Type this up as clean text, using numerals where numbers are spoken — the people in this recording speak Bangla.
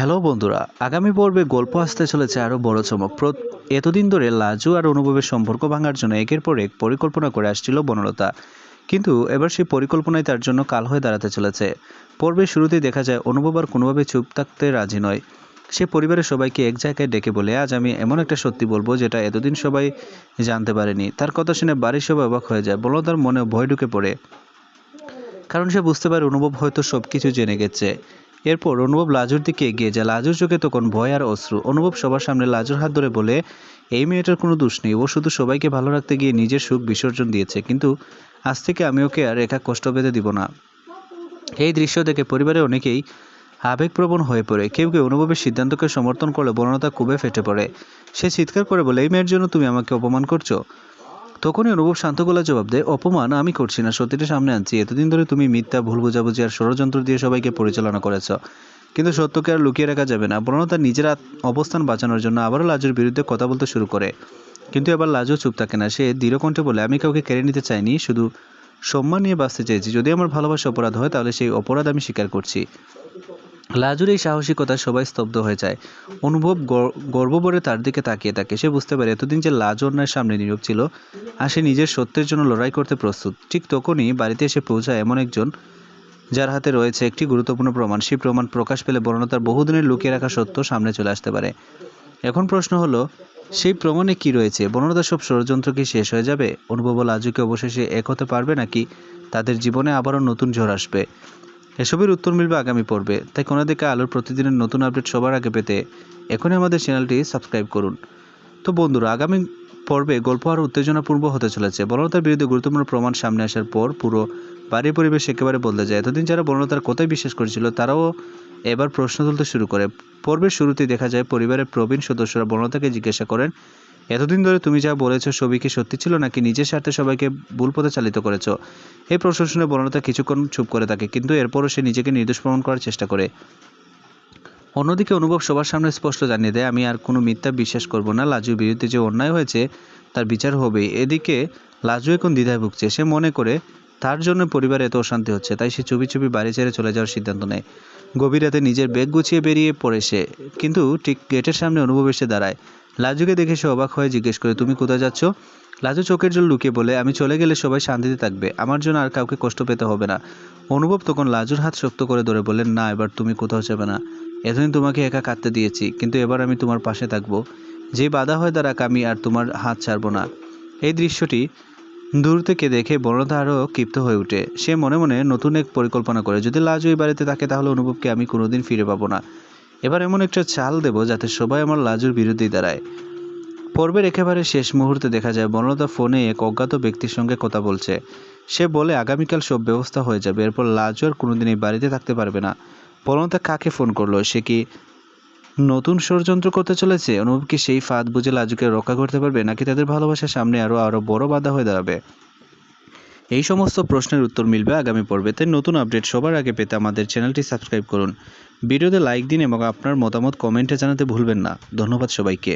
হ্যালো বন্ধুরা, আগামী পর্বে গল্প আসতে চলেছে আরও বড় চমক। এতদিন ধরে লাজু আর অনুভবের সম্পর্ক ভাঙার জন্য একের পর এক পরিকল্পনা করে আসছিল বনলতা, কিন্তু এবার সেই পরিকল্পনাই তার জন্য কাল হয়ে দাঁড়াতে চলেছে। পর্বের শুরুতেই দেখা যায় অনুভব আর কোনোভাবে চুপ থাকতে রাজি নয়। সে পরিবারের সবাইকে এক জায়গায় ডেকে বলে, আজ আমি এমন একটা সত্যি বলবো যেটা এতদিন সবাই জানতে পারেনি। তার কথা শুনে বাড়ির সবাই অবাক হয়ে যায়। বনলতার মনে ভয় ঢুকে পড়ে, কারণ সে বুঝতে পারে অনুভব হয়তো সব কিছু জেনে গেছে। এরপর অনুভব লাজুর দিকে এগিয়ে যায়। লাজুর চোখে তখন ভয় আর অশ্রু। অনুভব সবার সামনে লাজুর হাত ধরে বলে, এই মেয়েটার কোনো দোষ নেই, ও শুধু সবাইকে ভালো রাখতে গিয়ে নিজের সুখ বিসর্জন দিয়েছে, কিন্তু আজ থেকে আমি ওকে আর একা কষ্ট পেতে দিব না। এই দৃশ্য দেখে পরিবারের অনেকেই আবেগপ্রবণ হয়ে পড়ে। কেউ কেউ অনুভবের সিদ্ধান্তকে সমর্থন করলে বনলতা খুবই ফেটে পড়ে। সে চিৎকার করে বলে, এই মেয়ের জন্য তুমি আমাকে অপমান করছো। তখনই অনুভব শান্ত গলায় জবাব দেয়, অপমান আমি করছি না, সত্যিটা সামনে আনছি। এতদিন ধরে তুমি মিথ্যা, ভুল বোঝাবুঝি আর ষড়যন্ত্র দিয়ে সবাইকে পরিচালনা করেছ, কিন্তু সত্যকে আর লুকিয়ে রাখা যাবে না। বনলতা নিজের অবস্থান বাঁচানোর জন্য আবারও লাজুর বিরুদ্ধে কথা বলতে শুরু করে, কিন্তু এবার লাজু চুপ থাকে না। সে দৃঢ় কণ্ঠে বলে, আমি কাউকে কেড়ে নিতে চাইনি, শুধু সম্মান নিয়ে বাঁচতে চেয়েছি। যদি আমার ভালোবাসা অপরাধ হয় তাহলে সেই অপরাধ আমি স্বীকার করছি। লাজুর এই সাহসিকতায় সবাই স্তব্ধ হয়ে যায়। অনুভব গর্বভরে তার দিকে তাকিয়ে থাকে। সে বুঝতে পারে এতদিন যে লাজ অন্যায়ের সামনে নীরব ছিল, আর সে নিজের সত্যের জন্য লড়াই করতে প্রস্তুত। ঠিক তখনই বাড়িতে এসে পৌঁছায় এমন একজন যার হাতে রয়েছে একটি গুরুত্বপূর্ণ প্রমাণ। সেই প্রমাণ প্রকাশ পেলে বনলতার বহুদিনের লুকিয়ে রাখা সত্য সামনে চলে আসতে পারে। এখন প্রশ্ন হলো, সেই প্রমাণে কি রয়েছে? বনলতার সব ষড়যন্ত্র কি শেষ হয়ে যাবে? অনুভব ও লাজুকে অবশেষে এক হতে পারবে, নাকি তাদের জীবনে আবারও নতুন ঝড় আসবে? এসবের উত্তর মিলবে আগামী পর্বে। তাই কোনো দিকে আলোর প্রতিদিনের নতুন আপডেট সবার আগে পেতে এখনই আমাদের চ্যানেলটি সাবস্ক্রাইব করুন। তো বন্ধুরা, আগামী পর্বে গল্প আরও উত্তেজনাপূর্ণ হতে চলেছে। বনলতার বিরুদ্ধে গুরুত্বপূর্ণ প্রমাণ সামনে আসার পর পুরো বাড়ির পরিবেশ একেবারে বদলে যায়। এতদিন যারা বনলতার কথাই বিশ্বাস করেছিল, তারাও এবার প্রশ্ন তুলতে শুরু করে। পর্বের শুরুতেই দেখা যায় পরিবারের প্রবীণ সদস্যরা বনলতাকে জিজ্ঞাসা করেন, এতদিন ধরে তুমি যা বলেছ সবই কি সত্যি ছিল, নাকি নিজের স্বার্থে সবাইকে ভুল পথে চালিত করেছ? এই প্রশ্ন শুনে বনলতা কিছুক্ষণ চুপ করে থাকে, কিন্তু এরপরও সে নিজেকে নির্দোষ প্রমাণ করার চেষ্টা করে। অন্যদিকে অনুভব সবার সামনে স্পষ্ট জানিয়ে দেয়, আমি আর কোনো মিথ্যা বিশ্বাস করব না। লাজুর বিরুদ্ধে যে অন্যায় হয়েছে তার বিচার হবেই। এদিকে লাজু এখন দ্বিধায় ভুগছে। সে মনে করে তার জন্য পরিবারে এত অশান্তি হচ্ছে, তাই সে চুপি চুপি বাড়ি ছেড়ে চলে যাওয়ার সিদ্ধান্ত নেয়। গভীর রাতে নিজের ব্যাগ গুছিয়ে বেরিয়ে পড়ে সে, কিন্তু ঠিক গেটের সামনে অনুভব এসে দাঁড়ায়। লাজুকে দেখে সে অবাক হয়ে জিজ্ঞেস করে, তুমি কোথায় যাচ্ছ? লাজু চোখের জল লুকিয়ে বলে, আমি চলে গেলে সবাই শান্তিতে থাকবে, আমার জন্য আর কাউকে কষ্ট পেতে হবে না। অনুভব তখন লাজুর হাত শক্ত করে ধরে বললেন, না, এবার তুমি কোথাও যাবে না। এতদিন তোমাকে একা কাঁদতে দিয়েছি, কিন্তু এবার আমি তোমার পাশে থাকবো। যে বাধা হয় দাঁড়াক, আমি আর তোমার হাত ছাড়বো না। এই দৃশ্যটি দূর থেকে দেখে বনলতা আরও ক্ষিপ্ত হয়ে ওঠে। সে মনে মনে নতুন এক পরিকল্পনা করে, যদি লাজু এই বাড়িতে থাকে তাহলে অনুভবকে আমি কোনোদিন ফিরে পাবো না। এবার এমন একটা চাল দেব যাতে সবাই আমার লাজুর বিরুদ্ধেই দাঁড়ায়। পর্বের একেবারে শেষ মুহূর্তে দেখা যায় বনলতা ফোনে এক অজ্ঞাত ব্যক্তির সঙ্গে কথা বলছে। সে বলে আগামীকাল সব ব্যবস্থা হয়ে যাবে, এরপর লাজু আর কোনোদিন এই বাড়িতে থাকতে পারবে না। বনলতা কাকে ফোন করলো? সে কি নতুন ষড়যন্ত্র করতে চলেছে? অনুভব কি সেই ফাঁদ বুঝে লাজুকে রক্ষা করতে পারবে, নাকি তাদের ভালোবাসার সামনে আরও বড় বাধা হয়ে দাঁড়াবে? এই সমস্ত প্রশ্নের উত্তর মিলবে আগামী পর্বে। তাই নতুন আপডেট সবার আগে পেতে আমাদের চ্যানেলটি সাবস্ক্রাইব করুন। ভিডিওতে লাইক দিন এবং আপনার মতামত কমেন্টে জানাতে ভুলবেন না। ধন্যবাদ সবাইকে।